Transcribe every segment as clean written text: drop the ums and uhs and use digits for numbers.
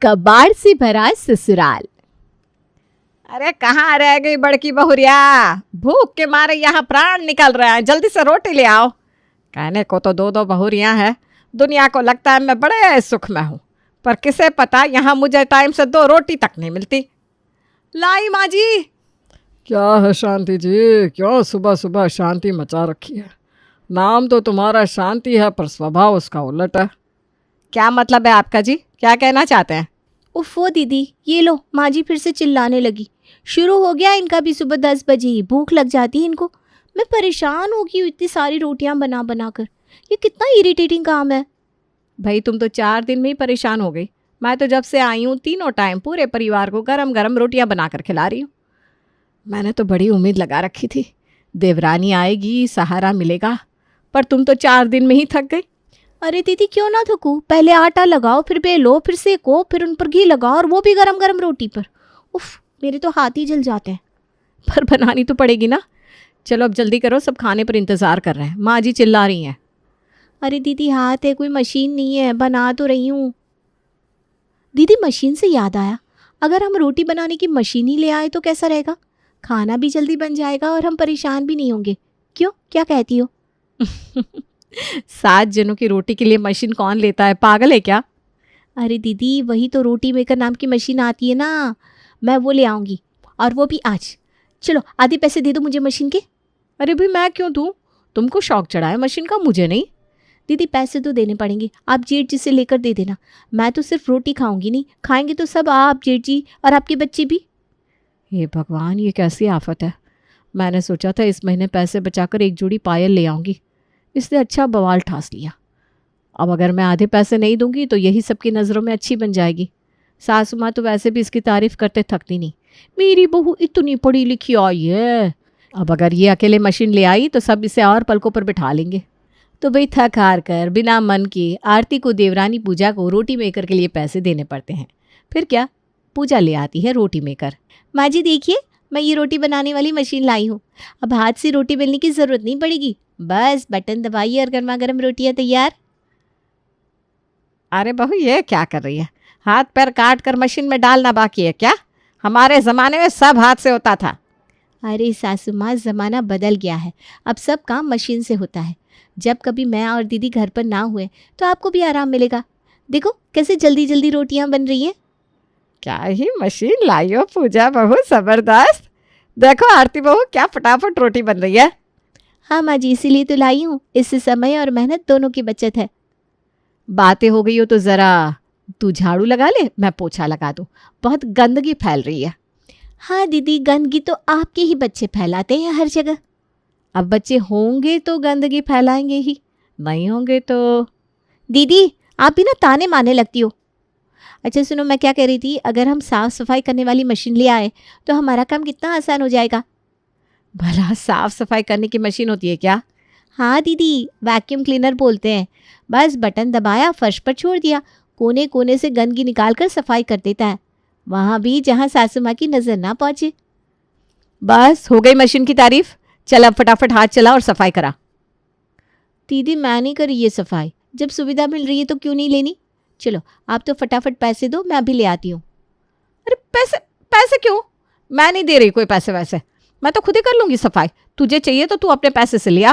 कबाड़ से भरा ससुराल। अरे कहाँ रह गई बड़की बहुरिया, भूख के मारे यहाँ प्राण निकल रहे हैं, जल्दी से रोटी ले आओ। कहने को तो दो दो बहुरियाँ हैं, दुनिया को लगता है मैं बड़े सुख में हूँ, पर किसे पता यहाँ मुझे टाइम से 2 रोटी तक नहीं मिलती। लाई माँ जी। क्या है शांति जी, क्यों सुबह सुबह शांति मचा रखी है? नाम तो तुम्हारा शांति है पर स्वभाव उसका उलट है। क्या मतलब है आपका जी, क्या कहना चाहते हैं? उफ़ो दीदी, ये लो माँ जी फिर से चिल्लाने लगी। शुरू हो गया इनका भी, सुबह 10 बजे ही भूख लग जाती है इनको। मैं परेशान हो गई इतनी सारी रोटियां बना बना कर, ये कितना इरिटेटिंग काम है। भाई तुम तो 4 दिन में ही परेशान हो गई। मैं तो जब से आई हूँ तीनों टाइम पूरे परिवार को गरम गरम रोटियां बना कर खिला रही हूँ। मैंने तो बड़ी उम्मीद लगा रखी थी, देवरानी आएगी, सहारा मिलेगा, पर तुम तो 4 दिन में ही थक गई। अरे दीदी क्यों ना थकूं, पहले आटा लगाओ, फिर बेलो, फिर सेको, फिर उन पर घी लगाओ, और वो भी गरम गरम रोटी पर। उफ, मेरे तो हाथ ही जल जाते हैं। पर बनानी तो पड़ेगी ना। चलो अब जल्दी करो, सब खाने पर इंतज़ार कर रहे हैं। माँ जी चिल्ला रही हैं। अरे दीदी हाथ है, कोई मशीन नहीं है, बना तो रही हूँ। दीदी मशीन से याद आया, अगर हम रोटी बनाने की मशीन ही ले आए तो कैसा रहेगा? खाना भी जल्दी बन जाएगा और हम परेशान भी नहीं होंगे। क्यों, क्या कहती हो? 7 जनों की रोटी के लिए मशीन कौन लेता है, पागल है क्या? अरे दीदी वही तो रोटी मेकर नाम की मशीन आती है ना, मैं वो ले आऊँगी, और वो भी आज। चलो आधे पैसे दे दो मुझे मशीन के। अरे भाई मैं क्यों दूँ, तुमको शौक चढ़ा है मशीन का, मुझे नहीं। दीदी पैसे तो देने पड़ेंगे, आप जेठ जी से लेकर दे देना। मैं तो सिर्फ रोटी खाऊंगी नहीं, खाएंगे तो सब, आप, जेठ जी और आपके बच्चे भी। हे भगवान, ये कैसी आफत है। मैंने सोचा था इस महीने पैसे बचाकर एक जोड़ी पायल ले आऊँगी, इसने अच्छा बवाल ठास लिया। अब अगर मैं आधे पैसे नहीं दूंगी तो यही सबकी नज़रों में अच्छी बन जाएगी। सासू माँ तो वैसे भी इसकी तारीफ करते थकती नहीं, मेरी बहू इतनी पढ़ी लिखी आई है। अब अगर ये अकेले मशीन ले आई तो सब इसे और पलकों पर बिठा लेंगे। तो भाई थक हार कर बिना मन की आरती को, देवरानी पूजा को रोटी मेकर के लिए पैसे देने पड़ते हैं। फिर क्या, पूजा ले आती है रोटी मेकर। माँ जी देखिए, मैं ये रोटी बनाने वाली मशीन लाई हूँ, अब हाथ से रोटी बेलने की ज़रूरत नहीं पड़ेगी, बस बटन दबाइए और गर्मा गर्म रोटियाँ तैयार। अरे बहू ये क्या कर रही है, हाथ पैर काट कर मशीन में डालना बाकी है क्या? हमारे ज़माने में सब हाथ से होता था। अरे सासू माँ, ज़माना बदल गया है, अब सब काम मशीन से होता है। जब कभी मैं और दीदी घर पर ना हुए तो आपको भी आराम मिलेगा। देखो कैसे जल्दी जल्दी रोटियां बन रही हैं। क्या ही मशीन लाई हो पूजा बहू, ज़बरदस्त। देखो आरती बहू क्या फटाफट रोटी बन रही है। हाँ माँ जी, इसीलिए तो लाई हूँ, इससे समय और मेहनत दोनों की बचत है। बातें हो गई हो तो ज़रा तू झाड़ू लगा ले, मैं पोछा लगा दूँ, बहुत गंदगी फैल रही है। हाँ दीदी, गंदगी तो आपके ही बच्चे फैलाते हैं हर जगह। अब बच्चे होंगे तो गंदगी फैलाएंगे ही, नहीं होंगे तो। दीदी आप भी ना ताने मारने लगती हो। अच्छा सुनो, मैं क्या कह रही थी, अगर हम साफ़ सफाई करने वाली मशीन ले आए तो हमारा काम कितना आसान हो जाएगा। भला साफ़ सफाई करने की मशीन होती है क्या? हाँ दीदी, वैक्यूम क्लीनर बोलते हैं। बस बटन दबाया, फर्श पर छोड़ दिया, कोने कोने से गंदगी निकाल कर सफाई कर देता है, वहाँ भी जहाँ सासू माँ की नज़र ना पहुँचे। बस हो गई मशीन की तारीफ, चल अब फटाफट हाथ चला और सफाई करा। दीदी मैं नहीं करी ये सफाई, जब सुविधा मिल रही है तो क्यों नहीं लेनी। चलो आप तो फटाफट पैसे दो, मैं अभी ले आती हूँ। अरे पैसे, पैसे क्यों? मैं नहीं दे रही कोई पैसे वैसे, मैं तो खुद ही कर लूँगी सफाई। तुझे चाहिए तो तू अपने पैसे से लिया।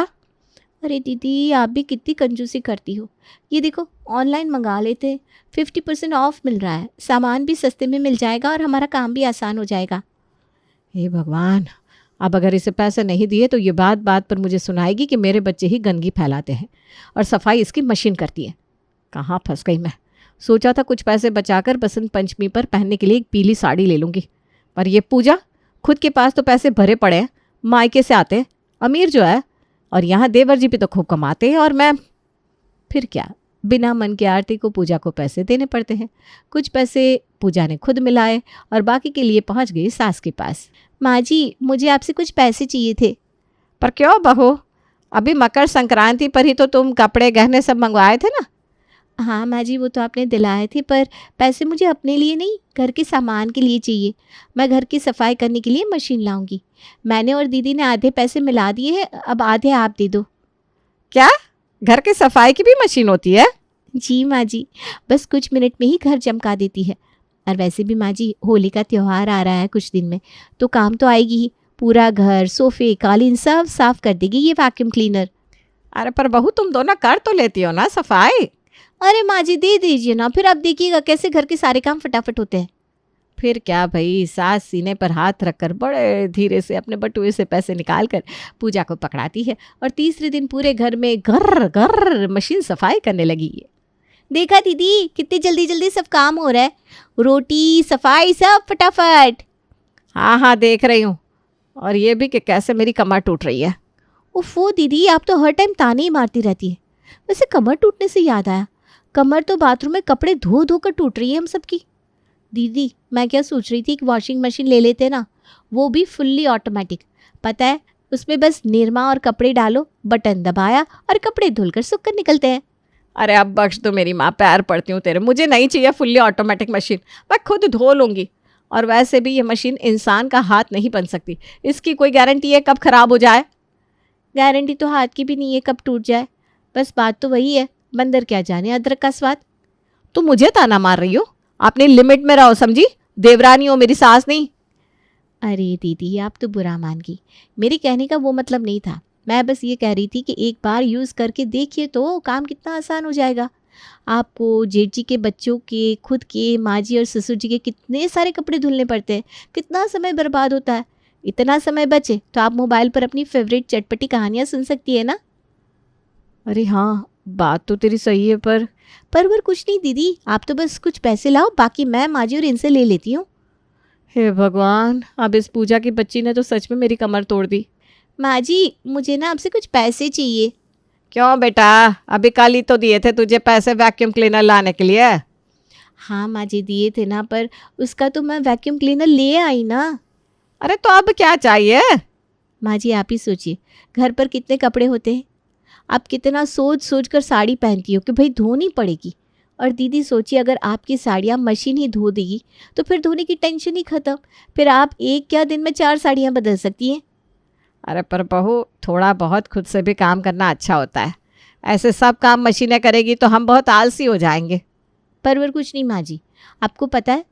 अरे दीदी आप भी कितनी कंजूसी करती हो। ये देखो ऑनलाइन मंगा लेते, 50% ऑफ मिल रहा है, सामान भी सस्ते में मिल जाएगा और हमारा काम भी आसान हो जाएगा। हे भगवान, अब अगर इसे पैसे नहीं दिए तो ये बात बात पर मुझे सुनाएगी कि मेरे बच्चे ही गंदगी फैलाते हैं और सफाई इसकी मशीन करती है। कहाँ फंस गई मैं। सोचा था कुछ पैसे बचाकर बसंत पंचमी पर पहनने के लिए एक पीली साड़ी ले लूँगी, पर ये पूजा, खुद के पास तो पैसे भरे पड़े हैं, मायके से आते अमीर जो है, और यहाँ देवर जी भी तो खूब कमाते हैं, और मैं फिर क्या, बिना मन की आरती को पूजा को पैसे देने पड़ते हैं। कुछ पैसे पूजा ने खुद मिलाए और बाकी के लिए पहुँच गई सास के पास। माँ जी मुझे आपसे कुछ पैसे चाहिए थे। पर क्यों बहू, अभी मकर संक्रांति पर ही तो तुम कपड़े गहने सब मंगवाए थे ना। हाँ माँ जी वो तो आपने दिलाए थे, पर पैसे मुझे अपने लिए नहीं, घर के सामान के लिए चाहिए। मैं घर की सफाई करने के लिए मशीन लाऊंगी। मैंने और दीदी ने आधे पैसे मिला दिए हैं, अब आधे आप दे दो। क्या, घर की सफाई की भी मशीन होती है? जी माँ जी, बस कुछ मिनट में ही घर चमका देती है। और वैसे भी माँ जी होली का त्यौहार आ रहा है कुछ दिन में, तो काम तो आएगी ही। पूरा घर, सोफे, कालीन सब साफ कर देगी ये वैक्यूम क्लीनर। अरे पर बहू तुम दोनों कर तो लेती हो ना सफाई। अरे माँ जी दे दीजिए ना, फिर आप देखिएगा कैसे घर के सारे काम फटाफट होते हैं। फिर क्या भाई, सास सीने पर हाथ रखकर बड़े धीरे से अपने बटुए से पैसे निकाल कर पूजा को पकड़ाती है और तीसरे दिन पूरे घर में घर घर मशीन सफाई करने लगी है। देखा दीदी कितनी जल्दी जल्दी सब काम हो रहा है, रोटी सफाई सब फटाफट। हाँ हाँ देख रही हूँ, और ये भी कि कैसे मेरी कमर टूट रही है। उफ़ो दीदी, आप तो हर टाइम ताने ही मारती रहती है। वैसे कमर टूटने से याद आया, कमर तो बाथरूम में कपड़े धो धो कर टूट रही है हम सबकी। दीदी मैं क्या सोच रही थी कि वॉशिंग मशीन ले लेते ना, वो भी फुल्ली ऑटोमेटिक। पता है उसमें बस निरमा और कपड़े डालो, बटन दबाया और कपड़े धुलकर सूख कर निकलते हैं। अरे अब बख्श दो मेरी माँ, पैर पड़ती हूँ तेरे, मुझे नहीं चाहिए फुल्ली ऑटोमेटिक मशीन, मैं खुद धो लूँगी। और वैसे भी ये मशीन इंसान का हाथ नहीं बन सकती, इसकी कोई गारंटी है कब ख़राब हो जाए। गारंटी तो हाथ की भी नहीं है कब टूट जाए, बस बात तो वही है, बंदर क्या जाने अदरक का स्वाद। तो मुझे ताना मार रही हो, आपने लिमिट में रहो समझी, देवरानी हो मेरी सास नहीं। अरे दीदी आप तो बुरा मान गई, मेरे कहने का वो मतलब नहीं था। मैं बस ये कह रही थी कि एक बार यूज़ करके देखिए तो काम कितना आसान हो जाएगा। आपको, जेठ जी के बच्चों के, खुद के, माँ जी और ससुर जी के कितने सारे कपड़े धुलने पड़ते हैं, कितना समय बर्बाद होता है। इतना समय बचे तो आप मोबाइल पर अपनी फेवरेट चटपटी कहानियाँ सुन सकती है ना। अरे हाँ बात तो तेरी सही है, पर कुछ नहीं दीदी, आप तो बस कुछ पैसे लाओ, बाकी मैं माँ जी और इनसे ले लेती हूँ। हे भगवान, अब इस पूजा की बच्ची ने तो सच में मेरी कमर तोड़ दी। माँ जी मुझे ना आपसे कुछ पैसे चाहिए। क्यों बेटा, अभी कल ही तो दिए थे तुझे पैसे वैक्यूम क्लीनर लाने के लिए। हाँ माँ जी दिए थे ना, पर उसका तो मैं वैक्यूम क्लीनर ले आई ना। अरे तो अब क्या चाहिए। माँ जी आप ही सोचिए, घर पर कितने कपड़े होते हैं, आप कितना सोच सोच कर साड़ी पहनती हो कि भाई धोनी पड़ेगी। और दीदी सोचिए अगर आपकी साड़ियाँ मशीन ही धो देगी तो फिर धोने की टेंशन ही ख़त्म, फिर आप एक क्या दिन में 4 साड़ियाँ बदल सकती हैं। अरे पर बहू, थोड़ा बहुत खुद से भी काम करना अच्छा होता है, ऐसे सब काम मशीनें करेगी तो हम बहुत आलसी हो जाएंगे। पर कुछ नहीं माँ जी, आपको पता है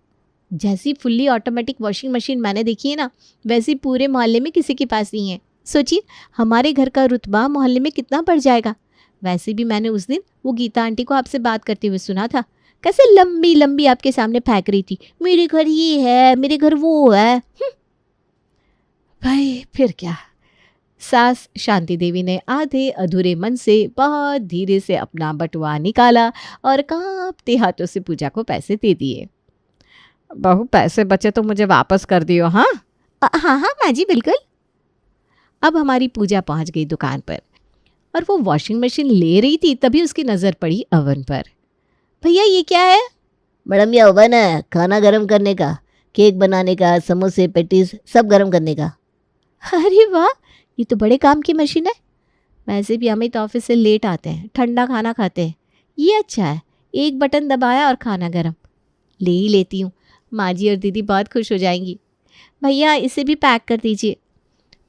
जैसी फुल्ली ऑटोमेटिक वॉशिंग मशीन मैंने देखी है ना, वैसी पूरे मोहल्ले में किसी के पास नहीं है। सोचिए हमारे घर का रुतबा मोहल्ले में कितना बढ़ जाएगा। वैसे भी मैंने उस दिन वो गीता आंटी को आपसे बात करते हुए सुना था, कैसे लंबी लंबी आपके सामने फेंक रही थी, मेरे घर ये है, मेरे घर वो है। भाई फिर क्या। सास शांति देवी ने आधे अधूरे मन से बहुत धीरे से अपना बटुआ निकाला और कांपते हाथों से पूजा को पैसे दे दिए। बहू पैसे बचे तो मुझे वापस कर दियो। हाँ हाँ हाँ माँ जी बिल्कुल। अब हमारी पूजा पहुंच गई दुकान पर और वो वॉशिंग मशीन ले रही थी, तभी उसकी नज़र पड़ी अवन पर। भैया ये क्या है। मैडम ये ओवन है खाना गर्म करने का, केक बनाने का, समोसे पेटीज सब गर्म करने का। अरे वाह, ये तो बड़े काम की मशीन है। वैसे भी अमित ऑफिस से लेट आते हैं, ठंडा खाना खाते हैं, ये अच्छा है, एक बटन दबाया और खाना गर्म। ले ही लेती हूँ, माँ जी और दीदी बहुत खुश हो जाएंगी। भैया इसे भी पैक कर दीजिए।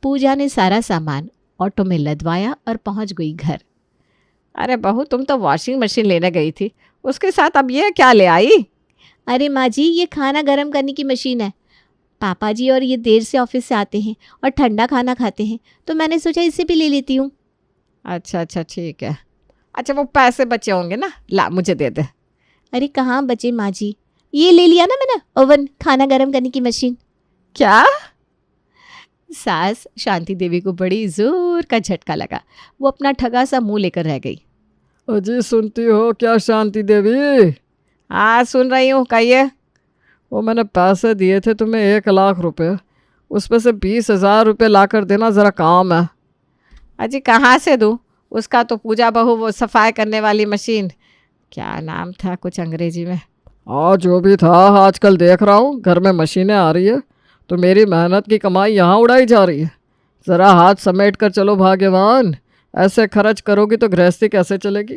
पूजा ने सारा सामान ऑटो में लदवाया और पहुंच गई घर। अरे बहू, तुम तो वॉशिंग मशीन लेने गई थी, उसके साथ अब ये क्या ले आई। अरे माँ जी ये खाना गर्म करने की मशीन है। पापा जी और ये देर से ऑफिस से आते हैं और ठंडा खाना खाते हैं, तो मैंने सोचा इसे भी ले लेती हूँ। अच्छा अच्छा ठीक है। अच्छा वो पैसे बचे होंगे ना, ला मुझे दे दे। अरे कहाँ बचे माँ जी, ये ले लिया ना मैंने, ओवन खाना गर्म करने की मशीन। क्या। सास शांति देवी को बड़ी जोर का झटका लगा, वो अपना ठगा सा मुंह लेकर रह गई। अजी सुनती हो क्या शांति देवी। हाँ सुन रही हूँ, कहिए। वो मैंने पैसे दिए थे तुम्हें 1 लाख रुपए, उसमें से 20,000 रुपये ला कर देना, ज़रा काम है। अजी कहाँ से दूँ, उसका तो पूजा बहू वो सफाई करने वाली मशीन, क्या नाम था कुछ अंग्रेजी में। हाँ जो भी था, आजकल देख रहा हूँ घर में मशीनें आ रही है तो मेरी मेहनत की कमाई यहाँ उड़ाई जा रही है। ज़रा हाथ समेट कर चलो भाग्यवान, ऐसे खर्च करोगी तो गृहस्थी कैसे चलेगी।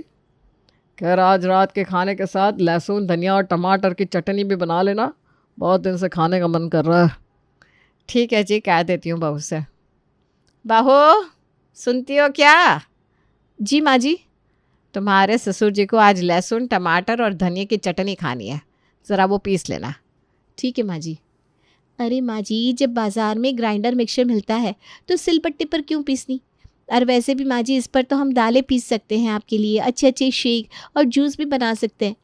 खैर आज रात के खाने के साथ लहसुन धनिया और टमाटर की चटनी भी बना लेना, बहुत दिन से खाने का मन कर रहा है। ठीक है जी, कह देती हूँ बहू से। बहू सुनती हो क्या। जी माँ जी। तुम्हारे ससुर जी को आज लहसुन टमाटर और धनिया की चटनी खानी है, ज़रा वो पीस लेना। ठीक है माँ जी। अरे माँ जी, जब बाज़ार में ग्राइंडर मिक्सचर मिलता है तो सिलबट्टे पर क्यों पीसनी? और वैसे भी माँ जी, इस पर तो हम दालें पीस सकते हैं आपके लिए, अच्छे अच्छे शेक और जूस भी बना सकते हैं।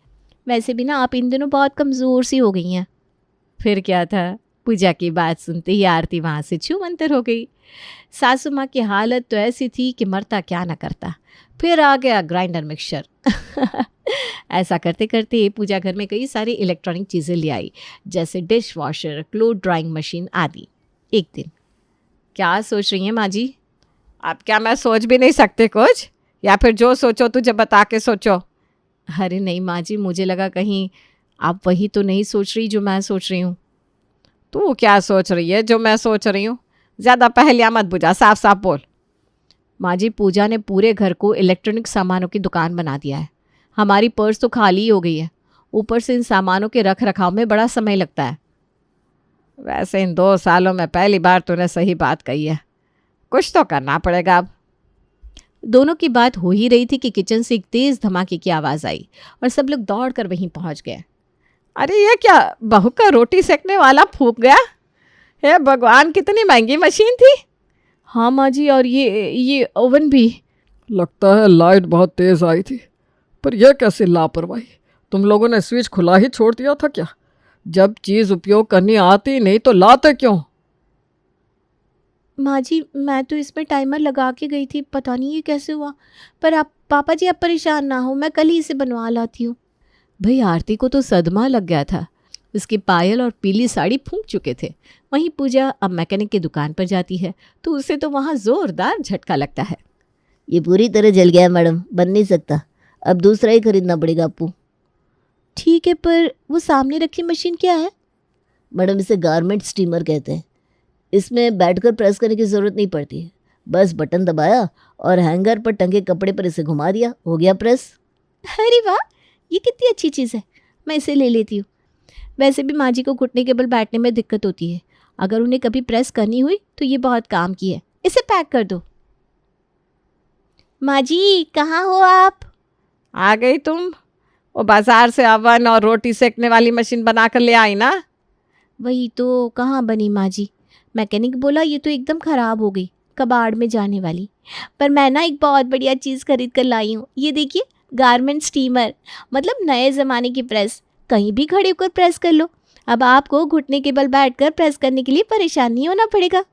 वैसे भी ना आप इन दिनों बहुत कमज़ोर सी हो गई हैं। फिर क्या था, पूजा की बात सुनते ही आरती वहाँ से छूमंतर हो गई। सासू माँ की हालत तो ऐसी थी कि मरता क्या न करता, फिर आ गया ग्राइंडर मिक्सचर। ऐसा करते करते पूजा घर में कई सारी इलेक्ट्रॉनिक चीज़ें ले आई, जैसे dish washer, cloth drawing machine आदि। एक दिन, क्या सोच रही हैं माँ जी? अब क्या मैं सोच भी नहीं सकती कुछ, या फिर जो सोचो तुझे बता के सोचो? अरे नहीं माँ जी, मुझे लगा कहीं आप वही तो नहीं सोच रही जो मैं सोच रही हूँ। तू क्या सोच रही है जो मैं सोच रही हूँ? ज़्यादा पहलिया मत बुझा, साफ साफ बोल। माँ जी, पूजा ने पूरे घर को इलेक्ट्रॉनिक सामानों की दुकान बना दिया है। हमारी पर्स तो खाली ही हो गई है, ऊपर से इन सामानों के रख रखाव में बड़ा समय लगता है। वैसे इन 2 सालों में पहली बार तूने सही बात कही है, कुछ तो करना पड़ेगा अब। दोनों की बात हो ही रही थी कि किचन से एक तेज धमाके की आवाज़ आई और सब लोग दौड़कर वहीं पहुंच गए। अरे ये क्या, बहू का रोटी सेकने वाला फूक गया? हे भगवान, कितनी महंगी मशीन थी। हाँ माँ जी, और ये ओवन भी। लगता है लाइट बहुत तेज़ आई थी, पर यह कैसी लापरवाही, तुम लोगों ने स्विच खुला ही छोड़ दिया था क्या? जब चीज़ उपयोग करनी आती नहीं तो लाते क्यों? माँ जी, मैं तो इसमें टाइमर लगा के गई थी, पता नहीं ये कैसे हुआ। पर आप पापा जी, आप परेशान ना हो, मैं कल ही इसे बनवा लाती हूँ। भाई आरती को तो सदमा लग गया था, उसकी पायल और पीली साड़ी फूंक चुके थे। वहीं पूजा अब मैकेनिक की दुकान पर जाती है तो उसे तो वहाँ जोरदार झटका लगता है। ये पूरी तरह जल गया मैडम, बन नहीं सकता, अब दूसरा ही खरीदना पड़ेगा आपको। ठीक है, पर वो सामने रखी मशीन क्या है? मैडम इसे गारमेंट स्टीमर कहते हैं। इसमें बैठकर प्रेस करने की ज़रूरत नहीं पड़ती है, बस बटन दबाया और हैंगर पर टंगे कपड़े पर इसे घुमा दिया, हो गया प्रेस। अरे वाह, ये कितनी अच्छी चीज़ है, मैं इसे ले लेती हूँ। वैसे भी माँ जी को घुटने के बल बैठने में दिक्कत होती है, अगर उन्हें कभी प्रेस करनी हुई तो ये बहुत काम की है। इसे पैक कर दो। माँ जी, कहाँ हो आप? आ गई तुम? वो बाजार से अवन और रोटी सेकने वाली मशीन बना कर ले आई ना? वही तो, कहाँ बनी माँ जी? मैकेनिक बोला ये तो एकदम ख़राब हो गई, कबाड़ में जाने वाली। पर मैं ना एक बहुत बढ़िया चीज़ खरीद कर लाई हूँ, ये देखिए, गारमेंट स्टीमर, मतलब नए ज़माने की प्रेस। कहीं भी खड़े होकर प्रेस कर लो, अब आपको घुटने के बल बैठकर प्रेस करने के लिए परेशान नहीं होना पड़ेगा।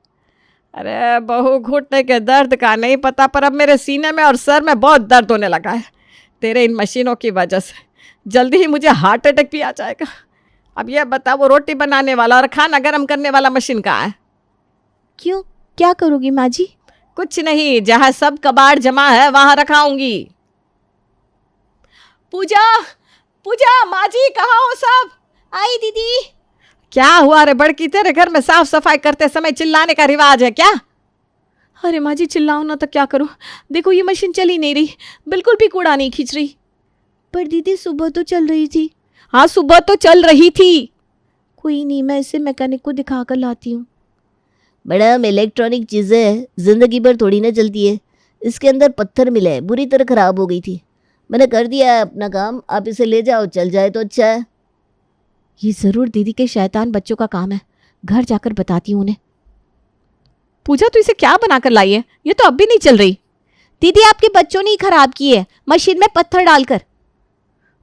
अरे बहू, घुटने के दर्द का नहीं पता, पर अब मेरे सीने में और सर में बहुत दर्द होने लगा है तेरे इन मशीनों की वजह से। जल्दी ही मुझे हार्ट अटैक भी आ जाएगा। अब यह बता, वो रोटी बनाने वाला और खाना गर्म करने वाला मशीन कहाँ है? क्यों, क्या करोगी माँ जी? कुछ नहीं, जहाँ सब कबाड़ जमा है वहाँ रखाऊंगी। पूजा, पूजा, माँ जी कहाँ हो सब? आई दीदी। क्या हुआ रे बड़की, तेरे घर में साफ सफाई करते समय चिल्लाने का रिवाज है क्या? अरे माँ जी, चिल्लाओ ना तो क्या करूँ, देखो ये मशीन चल ही नहीं रही, बिल्कुल भी कूड़ा नहीं खींच रही। पर दीदी, सुबह तो चल रही थी। हाँ, सुबह तो चल रही थी। कोई नहीं, मैं इसे मैकेनिक को दिखा कर लाती हूँ। मैडम इलेक्ट्रॉनिक चीज़ें ज़िंदगी भर थोड़ी ना चलती है, इसके अंदर पत्थर मिले हैं, बुरी तरह ख़राब हो गई थी। मैंने कर दिया है अपना काम, आप इसे ले जाओ, चल जाए तो अच्छा है। ये ज़रूर दीदी के शैतान बच्चों का काम है, घर जाकर बताती हूँ उन्हें। पूजा, तू इसे क्या बनाकर लाई है? ये तो अब भी नहीं चल रही। दीदी, आपके बच्चों ने ही खराब की है, मशीन में पत्थर डालकर।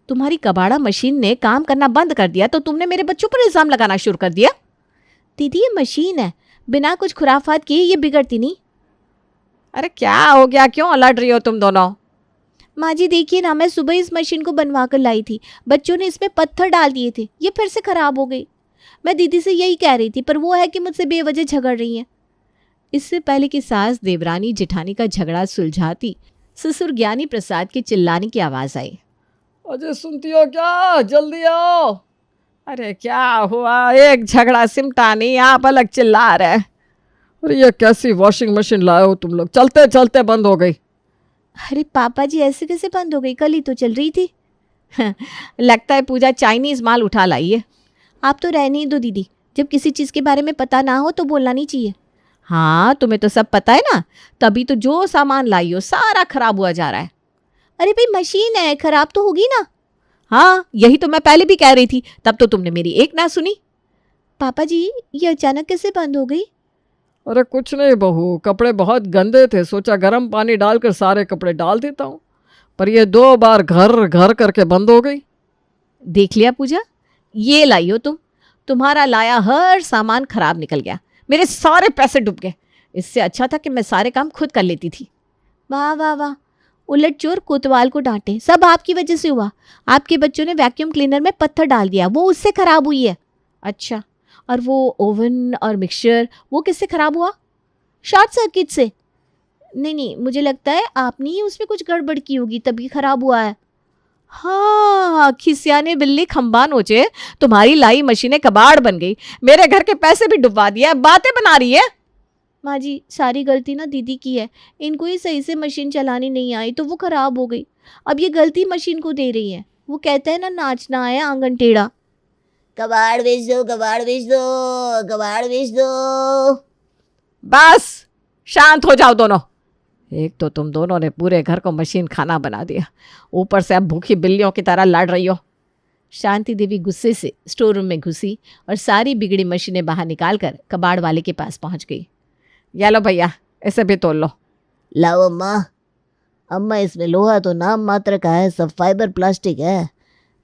तुम्हारी कबाड़ा मशीन ने काम करना बंद कर दिया तो तुमने मेरे बच्चों पर इल्जाम लगाना शुरू कर दिया। दीदी, ये मशीन है, बिना कुछ खुराफात किए ये बिगड़ती नहीं। अरे क्या हो गया, क्यों अलर्ट रही हो तुम दोनों? माँ जी देखिए ना, मैं सुबह इस मशीन को बनवा कर लाई थी, बच्चों ने इसमें पत्थर डाल दिए थे, ये फिर से ख़राब हो गई। मैं दीदी से यही कह रही थी, पर वो है कि मुझसे बेवजह झगड़ रही हैं। इससे पहले कि सास देवरानी जेठानी का झगड़ा सुलझाती, ससुर ज्ञानी प्रसाद के चिल्लाने की आवाज़ आई। अजय सुनती हो क्या? जल्दी आओ। अरे क्या हुआ, एक झगड़ा सिमटा नहीं, आप अलग चिल्ला रहे। अरे ये कैसी वॉशिंग मशीन लाए हो तुम लोग, चलते चलते बंद हो गई। अरे पापा जी, ऐसे कैसे बंद हो गई, कल ही तो चल रही थी। लगता है पूजा चाइनीज़ माल उठा लाई है। आप तो रहने ही दो दीदी, जब किसी चीज़ के बारे में पता ना हो तो बोलना नहीं चाहिए। हाँ, तुम्हें तो सब पता है ना, तभी तो जो सामान लाई हो सारा खराब हुआ जा रहा है। अरे भाई, मशीन है, खराब तो होगी ना। हाँ, यही तो मैं पहले भी कह रही थी, तब तो तुमने मेरी एक ना सुनी। पापा जी, ये अचानक कैसे बंद हो गई? अरे कुछ नहीं बहू, कपड़े बहुत गंदे थे, सोचा गर्म पानी डालकर सारे कपड़े डाल देता हूँ, पर ये 2 बार घर घर करके बंद हो गई। देख लिया पूजा, ये लाई हो तुम्हारा लाया हर सामान खराब निकल गया, मेरे सारे पैसे डूब गए। इससे अच्छा था कि मैं सारे काम खुद कर लेती थी। वाह वाह वाह, उलट चोर कोतवाल को डांटे, सब आपकी वजह से हुआ। आपके बच्चों ने वैक्यूम क्लीनर में पत्थर डाल दिया, वो उससे खराब हुई है। अच्छा, और वो ओवन और मिक्सचर वो किससे खराब हुआ? शॉर्ट सर्किट से। नहीं, मुझे लगता है आपने ही उसमें कुछ गड़बड़ की होगी, तभी खराब हुआ है। हाँ, खिसियाने बिल्ली खंबा नोचे, तुम्हारी लाई मशीनें कबाड़ बन गई, मेरे घर के पैसे भी डुबवा दिया, बातें बना रही है। माँ जी, सारी गलती ना दीदी की है, इनको ही सही से मशीन चलानी नहीं आई तो वो खराब हो गई। अब ये गलती मशीन को दे रही है। वो कहते हैं ना, नाचना आया आंगन टेढ़ा। कबाड़ बेच दो, कबाड़ बेच दो, कबाड़ बेच दो। बस शांत हो जाओ दोनों। एक तो तुम दोनों ने पूरे घर को मशीन खाना बना दिया, ऊपर से अब भूखी बिल्लियों की तरह लड़ रही हो। शांति देवी गुस्से से स्टोर रूम में घुसी और सारी बिगड़ी मशीनें बाहर निकालकर कबाड़ वाले के पास पहुंच गई। या लो भैया, इसे भी तोल लो। लाओ अम्मा। अम्मा, इसमें लोहा तो नाम मात्र का है, सब फाइबर प्लास्टिक है।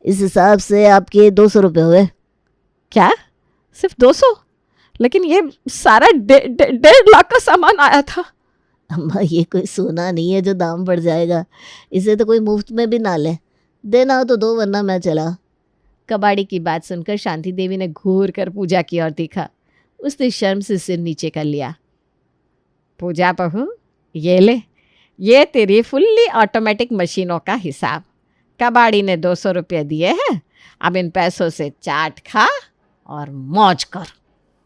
इस हिसाब से आपके 200 रुपये हुए। क्या? सिर्फ 200? लेकिन ये सारा 1.5 लाख का सामान आया था। अम्मा, ये कोई सोना नहीं है जो दाम बढ़ जाएगा। इसे तो कोई मुफ्त में भी ना ले। देना हो तो दो, वरना मैं चला। कबाड़ी की बात सुनकर शांति देवी ने घूर कर पूजा की ओर देखा। उसने शर्म से सिर नीचे कर लिया। पूजा बहू, ये ले, ये तेरी फुल्ली ऑटोमेटिक मशीनों का हिसाब। कबाड़ी ने 200 रुपये दिए हैं, अब इन पैसों से चाट खा और मौज कर।